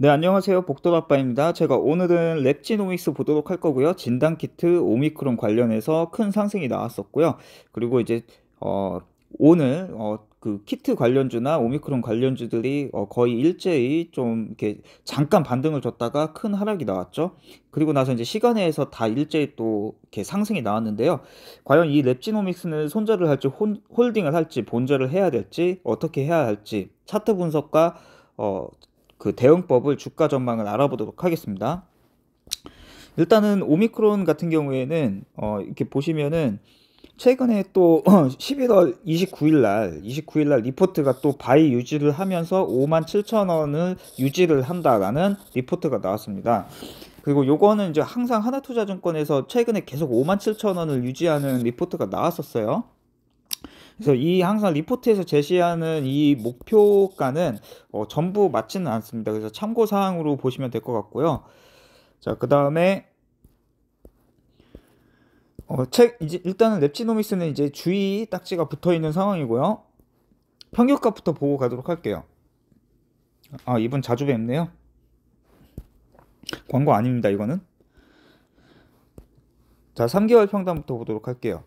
네, 안녕하세요. 복돌아빠입니다. 제가 오늘은 랩지노믹스 보도록 할 거고요. 진단키트 오미크론 관련해서 큰 상승이 나왔었고요. 그리고 이제 어, 오늘 그 키트 관련주나 오미크론 관련주들이 거의 일제히 좀 이렇게 잠깐 반등을 줬다가 큰 하락이 나왔죠. 그리고 나서 이제 시간에서 다 일제히 또 이렇게 상승이 나왔는데요. 과연 이 랩지노믹스는 손절을 할지 홀딩을 할지 본절을 해야 될지 어떻게 해야 할지 차트 분석과 어, 그 대응법을 주가 전망을 알아보도록 하겠습니다. 일단은 오미크론 같은 경우에는 이렇게 보시면은 최근에 또 11월 29일 날 리포트가 또 바이 유지를 하면서 57,000원을 유지를 한다라는 리포트가 나왔습니다. 그리고 요거는 이제 항상 하나투자증권에서 최근에 계속 57,000원을 유지하는 리포트가 나왔었어요. 그래서 이 항상 리포트에서 제시하는 이 목표가는 전부 맞지는 않습니다. 그래서 참고 사항으로 보시면 될 것 같고요. 자, 그 다음에 이제 일단은 랩지노믹스는 이제 주의 딱지가 붙어 있는 상황이고요. 평균값부터 보고 가도록 할게요. 아, 이분 자주 뵙네요. 광고 아닙니다, 이거는. 자, 3개월 평단부터 보도록 할게요.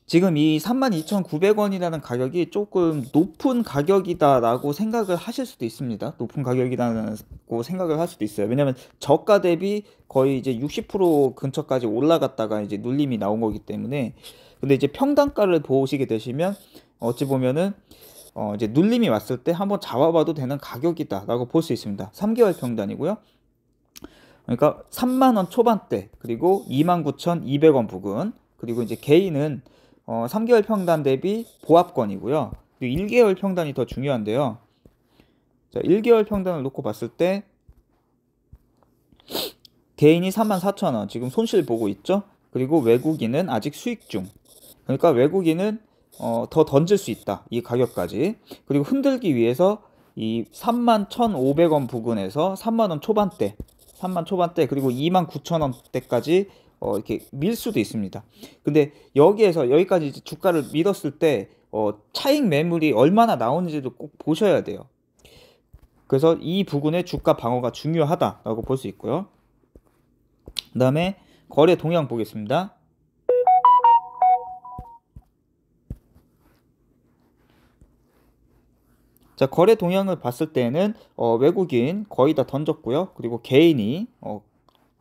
지금 이 32,900원이라는 가격이 조금 높은 가격이다라고 생각을 하실 수도 있습니다. 높은 가격이라고 생각을 할 수도 있어요. 왜냐면 저가 대비 거의 이제 60% 근처까지 올라갔다가 이제 눌림이 나온 거기 때문에. 근데 이제 평단가를 보시게 되시면 어찌 보면은 이제 눌림이 왔을 때 한번 잡아봐도 되는 가격이다라고 볼 수 있습니다. 3개월 평단이고요. 그러니까 3만 원 초반대, 그리고 29,200원 부근, 그리고 이제 개인은 3개월 평단 대비 보합권이고요. 그리고 1개월 평단이 더 중요한데요. 자, 1개월 평단을 놓고 봤을 때 개인이 34,000원 지금 손실 보고 있죠. 그리고 외국인은 아직 수익 중. 그러니까 외국인은 더 던질 수 있다, 이 가격까지. 그리고 흔들기 위해서 이 31,500원 부근에서 3만원 초반대, 3만 초반대, 그리고 29,000원대까지 이렇게 밀 수도 있습니다. 근데 여기에서 여기까지 이제 주가를 밀었을 때 차익 매물이 얼마나 나오는지도 꼭 보셔야 돼요. 그래서 이 부분의 주가 방어가 중요하다라고 볼 수 있고요. 그 다음에 거래 동향 보겠습니다. 자, 거래 동향을 봤을 때는 외국인 거의 다 던졌고요. 그리고 개인이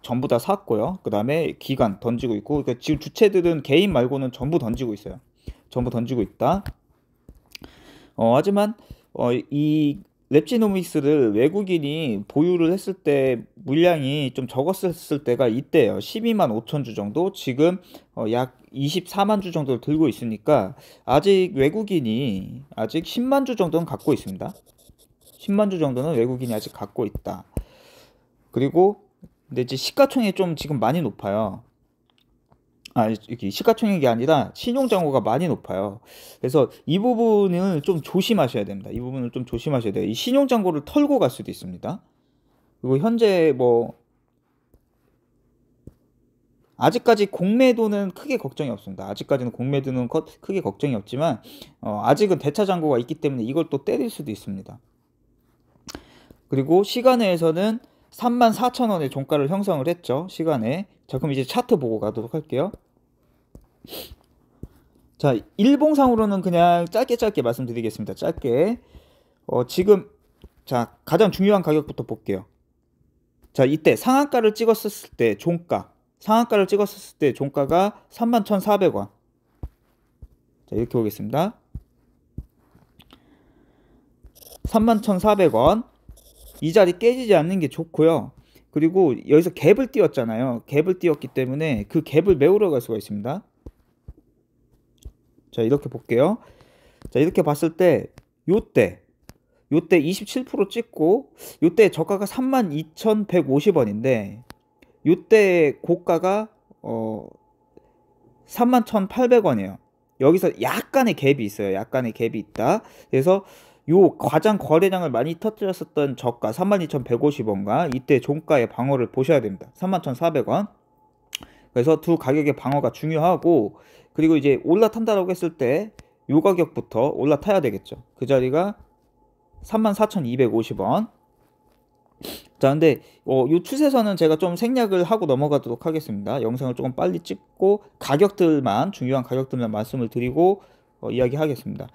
전부 다 샀고요. 그 다음에 기관 던지고 있고, 그러니까 지금 주체들은 개인 말고는 전부 던지고 있어요. 전부 던지고 있다. 하지만 이 랩지노믹스를 외국인이 보유를 했을 때 물량이 좀 적었을 때가 이때예요. 12만 5천 주 정도. 지금 약 24만 주 정도를 들고 있으니까 아직 외국인이 아직 10만 주 정도는 갖고 있습니다. 10만 주 정도는 외국인이 아직 갖고 있다. 그리고 근데 이제 시가총액이 좀 지금 많이 높아요. 아, 이게 시가총액이 아니라 신용잔고가 많이 높아요. 그래서 이 부분을 좀 조심하셔야 됩니다. 이 부분을 좀 조심하셔야 돼요. 이 신용잔고를 털고 갈 수도 있습니다. 그리고 현재 뭐 아직까지 공매도는 크게 걱정이 없습니다. 아직까지는 공매도는 크게 걱정이 없지만 아직은 대차잔고가 있기 때문에 이걸 또 때릴 수도 있습니다. 그리고 시간에서는 34,000원의 종가를 형성을 했죠. 시간에. 자, 그럼 이제 차트 보고 가도록 할게요. 자, 일봉상으로는 그냥 짧게 말씀드리겠습니다. 짧게. 지금, 자, 가장 중요한 가격부터 볼게요. 자, 이때 상한가를 찍었을 때 상한가를 찍었을 때 종가가 31,400원. 자, 이렇게 보겠습니다. 31,400원. 이 자리 깨지지 않는 게 좋고요. 그리고 여기서 갭을 띄웠잖아요. 갭을 띄웠기 때문에 그 갭을 메우러 갈 수가 있습니다. 자, 이렇게 볼게요. 자, 이렇게 봤을 때 요때 27% 찍고 요때 저가가 32,150원인데 요때 고가가 31,800원이에요. 여기서 약간의 갭이 있어요. 약간의 갭이 있다. 그래서 요 가장 거래량을 많이 터뜨렸었던 저가 32,150원과 이때 종가의 방어를 보셔야 됩니다. 31,400원. 그래서 두 가격의 방어가 중요하고, 그리고 이제 올라탄다라고 했을 때 요 가격부터 올라타야 되겠죠. 그 자리가 34,250원. 자, 근데 요 추세선은 제가 좀 생략을 하고 넘어가도록 하겠습니다. 영상을 조금 빨리 찍고 가격들만, 중요한 가격들만 말씀을 드리고 이야기하겠습니다.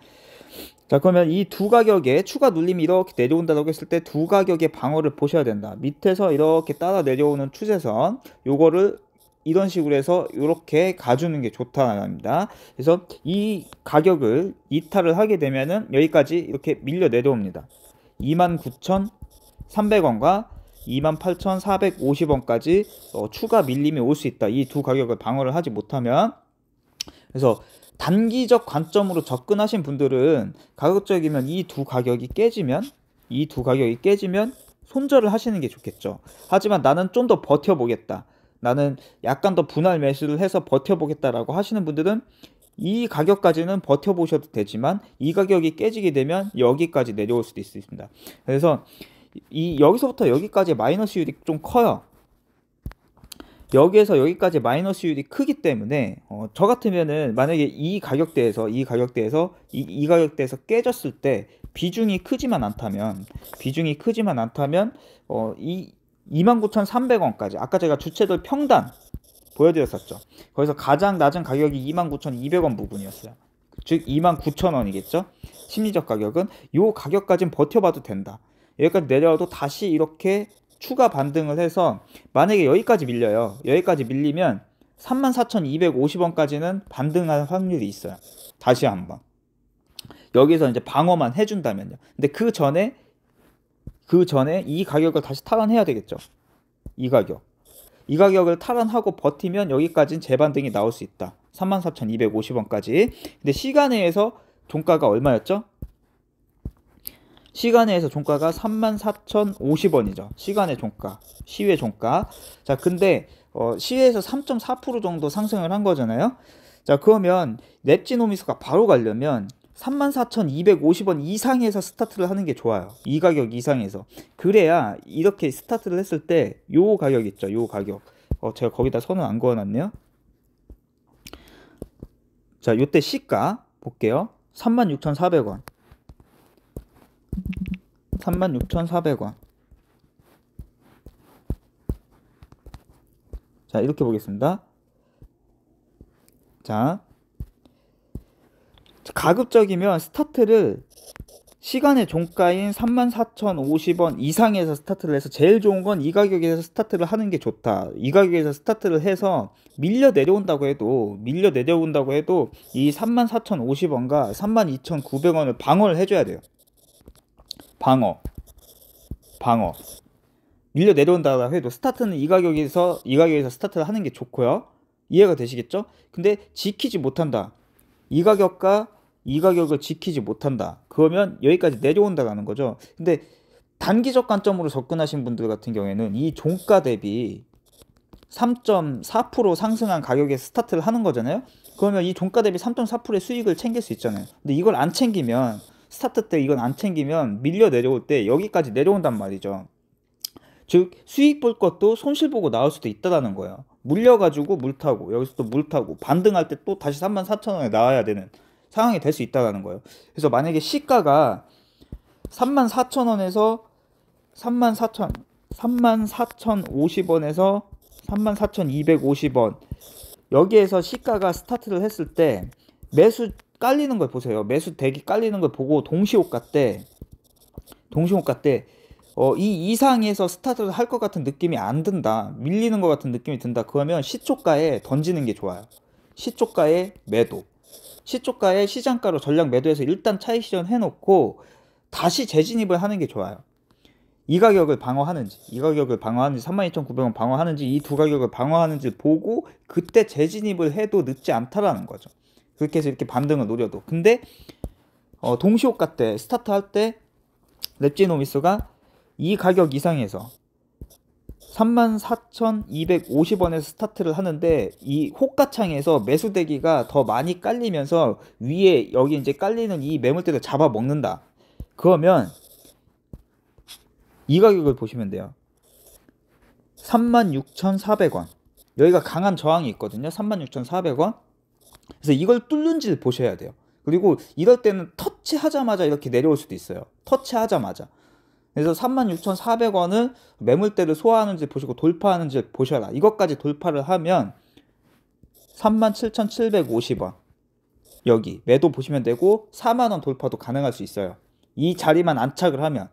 자, 그러면 이 두 가격에 추가 눌림이 이렇게 내려온다고 했을 때 두 가격의 방어를 보셔야 된다. 밑에서 이렇게 따라 내려오는 추세선, 요거를 이런 식으로 해서 이렇게 가주는 게 좋다는 겁니다. 그래서 이 가격을 이탈을 하게 되면은 여기까지 이렇게 밀려 내려옵니다. 29,300원과 28,450원까지 추가 밀림이 올 수 있다. 이 두 가격을 방어를 하지 못하면. 그래서 단기적 관점으로 접근하신 분들은 가급적이면 이 두 가격이 깨지면 손절을 하시는 게 좋겠죠. 하지만 나는 좀 더 버텨보겠다, 나는 약간 더 분할 매수를 해서 버텨보겠다라고 하시는 분들은 이 가격까지는 버텨보셔도 되지만 이 가격이 깨지게 되면 여기까지 내려올 수도 있습니다. 그래서 여기서부터 여기까지 마이너스율이 좀 커요. 여기에서 여기까지 마이너스율이 크기 때문에 저 같으면은 만약에 이 가격대에서 깨졌을 때 비중이 크지만 않다면 이 29,300원까지, 아까 제가 주체들 평단 보여드렸었죠. 거기서 가장 낮은 가격이 29,200원 부분이었어요. 즉 29,000원이겠죠. 심리적 가격은 요 가격까지는 버텨봐도 된다. 여기까지 내려와도 다시 이렇게 추가 반등을 해서, 만약에 여기까지 밀려요. 여기까지 밀리면 34,250원까지는 반등할 확률이 있어요. 다시 한번 여기서 이제 방어만 해준다면요. 근데 그 전에 이 가격을 다시 탈환해야 되겠죠. 이 가격을 탈환하고 버티면 여기까지는 재반등이 나올 수 있다. 34,250원까지. 근데 시간에서 종가가 얼마였죠? 시간에서 종가가 34,050원이죠. 시간의 종가, 시외 종가. 자, 근데 시외에서 3.4% 정도 상승을 한 거잖아요. 자, 그러면 랩지노미스가 바로 가려면 34,250원 이상에서 스타트를 하는 게 좋아요. 이 가격 이상에서. 그래야 이렇게 스타트를 했을 때 요 가격 있죠. 요 가격. 제가 거기다 선을 안 그어놨네요. 자, 요때 시가 볼게요. 36,400원. 36,400원. 자, 이렇게 보겠습니다. 자, 가급적이면 스타트를 시간의 종가인 34,050원 이상에서 스타트를 해서, 제일 좋은 건 이 가격에서 스타트를 하는 게 좋다. 이 가격에서 스타트를 해서 밀려 내려온다고 해도 이 34,050원과 32,900원을 방어를 해줘야 돼요. 방어. 밀려 내려온다고 해도 스타트는 이 가격에서 스타트를 하는 게 좋고요. 이해가 되시겠죠? 근데 지키지 못한다. 이 가격과 이 가격을 지키지 못한다. 그러면 여기까지 내려온다라는 거죠. 근데 단기적 관점으로 접근하신 분들 같은 경우에는 이 종가 대비 3.4% 상승한 가격에 스타트를 하는 거잖아요. 그러면 이 종가 대비 3.4%의 수익을 챙길 수 있잖아요. 근데 이걸 안 챙기면, 스타트 때 이건 안 챙기면 밀려 내려올 때 여기까지 내려온단 말이죠. 즉 수익 볼 것도 손실 보고 나올 수도 있다라는 거예요. 물려가지고 물 타고, 여기서 또 물 타고 반등할 때 또 다시 34,000원에 나와야 되는 상황이 될 수 있다는 거예요. 그래서 만약에 시가가 34,000원에서 34,050원에서 34,250원, 여기에서 시가가 스타트를 했을 때 매수 깔리는 걸 보세요. 매수 대기 깔리는 걸 보고 동시호가 때 이 이상에서 스타트를 할 것 같은 느낌이 안 든다, 밀리는 것 같은 느낌이 든다. 그러면 시초가에 던지는 게 좋아요. 시초가에 매도, 시초가에 시장가로 전략 매도해서 일단 차익 실현 해놓고 다시 재진입을 하는 게 좋아요. 이 가격을 방어하는지 32,900원 방어하는지, 이 두 가격을 방어하는지 보고 그때 재진입을 해도 늦지 않다라는 거죠. 그렇게 해서 이렇게 반등을 노려도. 근데 동시호가 때 스타트 할 때 랩지노미스가 이 가격 이상에서 34,250원에서 스타트를 하는데, 이 호가창에서 매수 대기가 더 많이 깔리면서 위에 여기 이제 깔리는 이 매물대를 잡아먹는다. 그러면 이 가격을 보시면 돼요. 36,400원. 여기가 강한 저항이 있거든요. 36,400원. 그래서 이걸 뚫는지를 보셔야 돼요. 그리고 이럴 때는 터치하자마자 이렇게 내려올 수도 있어요. 터치하자마자. 그래서 36,400원을 매물대를 소화하는지 보시고 돌파하는지 보셔라. 이것까지 돌파를 하면 37,750원 여기 매도 보시면 되고 4만원 돌파도 가능할 수 있어요. 이 자리만 안착을 하면,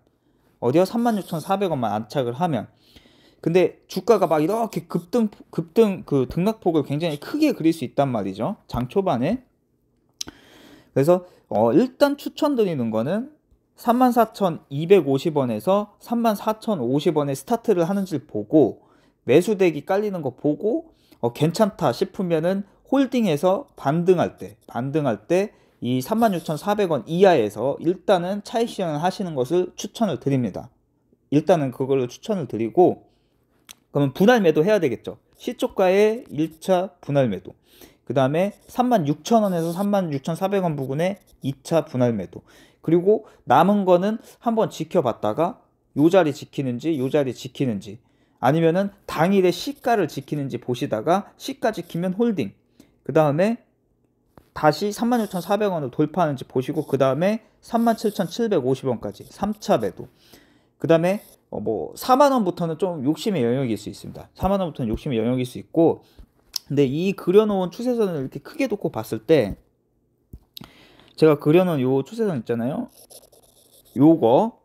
어디요? 36,400원만 안착을 하면. 근데 주가가 막 이렇게 급등 그 등락폭을 굉장히 크게 그릴 수 있단 말이죠, 장 초반에. 그래서 일단 추천드리는 거는 34,250원에서 34,050원에 스타트를 하는지 보고, 매수대기 깔리는 거 보고 괜찮다 싶으면은 홀딩해서 반등할 때 이 36,400원 이하에서 일단은 차익 실현을 하시는 것을 추천을 드립니다. 일단은 그걸로 추천을 드리고, 그러면 분할 매도 해야 되겠죠. 시초가의 1차 분할 매도, 그 다음에 36,000원에서 36,400원 부근에 2차 분할 매도, 그리고 남은 거는 한번 지켜봤다가 요 자리 지키는지 요 자리 지키는지, 아니면은 당일의 시가를 지키는지 보시다가 시가 지키면 홀딩, 그 다음에 다시 36,400원을 돌파하는지 보시고, 그 다음에 37,750원까지 3차 매도, 그 다음에 뭐 4만원부터는 좀 욕심의 영역일 수 있습니다. 4만원부터는 욕심의 영역일 수 있고, 근데 이 그려놓은 추세선을 이렇게 크게 놓고 봤을 때, 제가 그려놓은 요 추세선 있잖아요, 요거,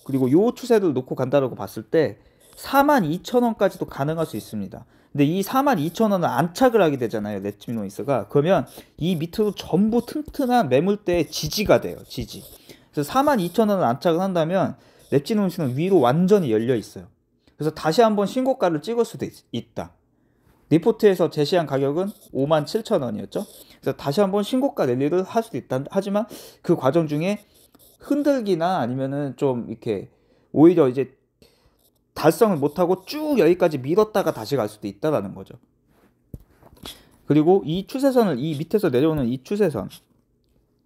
그리고 요 추세를 놓고 간다고 봤을 때 42,000원까지도 가능할 수 있습니다. 근데 이 42,000원을 안착을 하게 되잖아요, 랩지노이스가. 그러면 이 밑으로 전부 튼튼한 매물대의 지지가 돼요, 지지. 그래서 42,000원을 안착을 한다면 랩지노이스는 위로 완전히 열려 있어요. 그래서 다시 한번 신고가를 찍을 수도 있다. 리포트에서 제시한 가격은 57,000원이었죠. 그래서 다시 한번 신고가 랠리를 할 수도 있다. 하지만 그 과정 중에 흔들기나 아니면은 좀 이렇게 오히려 이제 달성을 못하고 쭉 여기까지 밀었다가 다시 갈 수도 있다라는 거죠. 그리고 이 추세선을, 이 밑에서 내려오는 이 추세선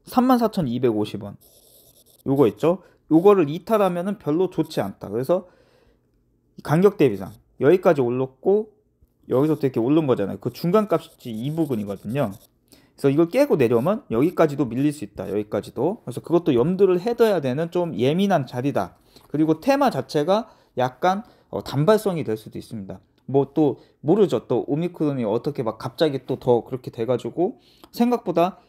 34,250원 요거 있죠. 요거를 이탈하면은 별로 좋지 않다. 그래서 간격 대비상 여기까지 올랐고 여기서부터 이렇게 오른 거잖아요. 그 중간값이 이 부분이거든요. 그래서 이걸 깨고 내려오면 여기까지도 밀릴 수 있다. 여기까지도. 그래서 그것도 염두를 해둬야 되는 좀 예민한 자리다. 그리고 테마 자체가 약간 단발성이 될 수도 있습니다. 뭐 또 모르죠. 또 오미크론이 어떻게 막 갑자기 또 더 그렇게 돼가지고 생각보다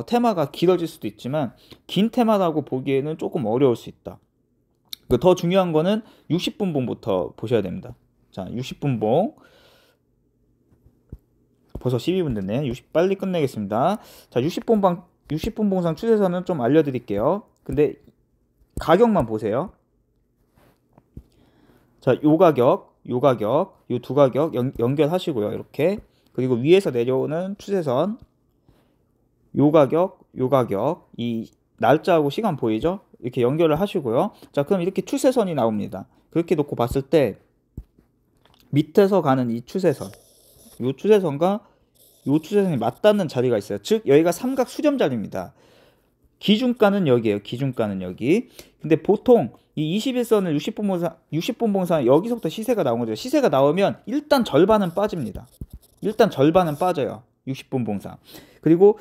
테마가 길어질 수도 있지만, 긴 테마라고 보기에는 조금 어려울 수 있다. 더 중요한 거는 60분 봉부터 보셔야 됩니다. 자, 60분 봉. 벌써 12분 됐네. 빨리 끝내겠습니다. 자, 60분 봉상 추세선은 좀 알려드릴게요. 근데 가격만 보세요. 자, 요 가격, 요 두 가격 연결하시고요. 이렇게. 그리고 위에서 내려오는 추세선, 요 가격, 이 날짜하고 시간 보이죠? 이렇게 연결을 하시고요. 자, 그럼 이렇게 추세선이 나옵니다. 그렇게 놓고 봤을 때 밑에서 가는 이 추세선, 요 추세선과 요 추세선이 맞닿는 자리가 있어요. 즉 여기가 삼각 수렴 자리입니다. 기준가는 여기에요. 기준가는 여기. 근데 보통 이 21선을 60분 봉상 여기서부터 시세가 나온 거죠. 시세가 나오면 일단 절반은 빠집니다. 일단 절반은 빠져요. 60분 봉상. 그리고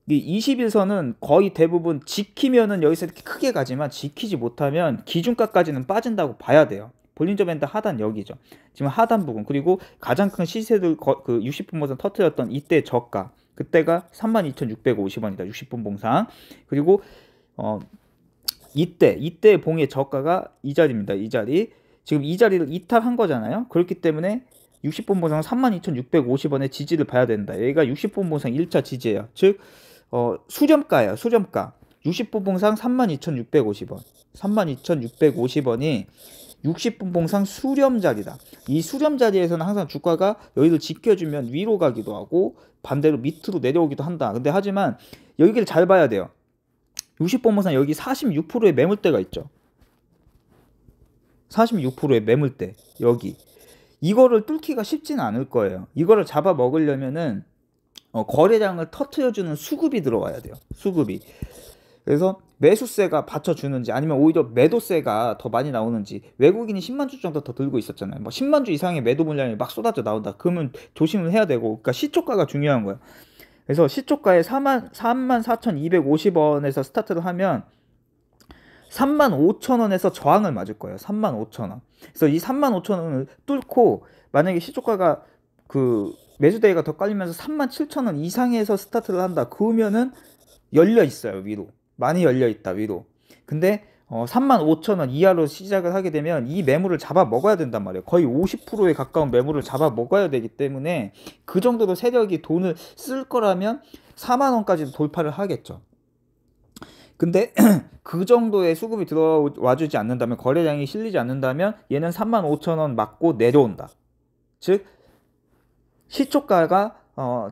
이 21선은 거의 대부분 지키면은 여기서 이렇게 크게 가지만, 지키지 못하면 기준가까지는 빠진다고 봐야 돼요. 볼린저 밴드 하단 여기죠. 지금 하단 부분. 그리고 가장 큰 시세를 그 60분 봉상 터뜨렸던 이때 저가, 그때가 32,650원이다 60분 봉상. 그리고 이때 봉의 저가가 이 자리입니다. 이 자리. 지금 이 자리를 이탈한 거잖아요. 그렇기 때문에 60분 봉상 32,650원의 지지를 봐야 된다. 여기가 60분 봉상 1차 지지예요. 즉 수렴가예요. 수렴가. 60분 봉상 32,650원. 32,650원이 60분 봉상 수렴 자리다. 이 수렴 자리에서는 항상 주가가 여기를 지켜주면 위로 가기도 하고 반대로 밑으로 내려오기도 한다. 근데 하지만 여기를 잘 봐야 돼요. 60분 봉상 여기 46%의 매물대가 있죠. 46%의 매물대 여기. 이거를 뚫기가 쉽지는 않을 거예요. 이거를 잡아 먹으려면은 거래량을 터트려주는 수급이 들어와야 돼요. 수급이. 그래서 매수세가 받쳐주는지 아니면 오히려 매도세가 더 많이 나오는지. 외국인이 10만 주 정도 더 들고 있었잖아요. 뭐 10만 주 이상의 매도 물량이 막 쏟아져 나온다. 그러면 조심을 해야 되고, 그러니까 시초가가 중요한 거예요. 그래서 시초가에 34,250원에서 스타트를 하면 35,000원에서 저항을 맞을 거예요. 35,000원. 그래서 이 35,000원을 뚫고 만약에 시초가가 그 매수대가 더 깔리면서 37,000원 이상에서 스타트를 한다. 그러면은 열려 있어요. 위로. 많이 열려 있다. 위로. 근데 35,000원 이하로 시작을 하게 되면 이 매물을 잡아 먹어야 된단 말이에요. 거의 50%에 가까운 매물을 잡아 먹어야 되기 때문에 그 정도로 세력이 돈을 쓸 거라면 4만 원까지도 돌파를 하겠죠. 근데 그 정도의 수급이 들어와 주지 않는다면, 거래량이 실리지 않는다면 얘는 35,000원 맞고 내려온다. 즉 시초가가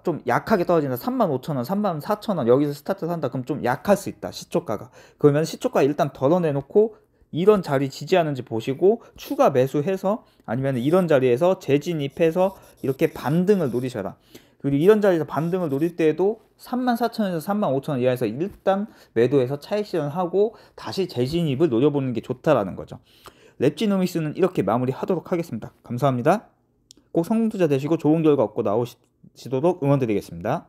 좀 약하게 떨어진다. 35,000원, 34,000원 여기서 스타트를 한다. 그럼 좀 약할 수 있다. 시초가가. 그러면 시초가 일단 덜어내놓고 이런 자리 지지하는지 보시고 추가 매수해서, 아니면 이런 자리에서 재진입해서 이렇게 반등을 노리셔라. 그리고 이런 자리에서 반등을 노릴 때에도 34,000원에서 35,000원 이하에서 일단 매도해서 차익 실현하고 다시 재진입을 노려보는 게 좋다라는 거죠. 랩지노믹스는 이렇게 마무리하도록 하겠습니다. 감사합니다. 꼭 성공 투자 되시고 좋은 결과 얻고 나오시도록 응원드리겠습니다.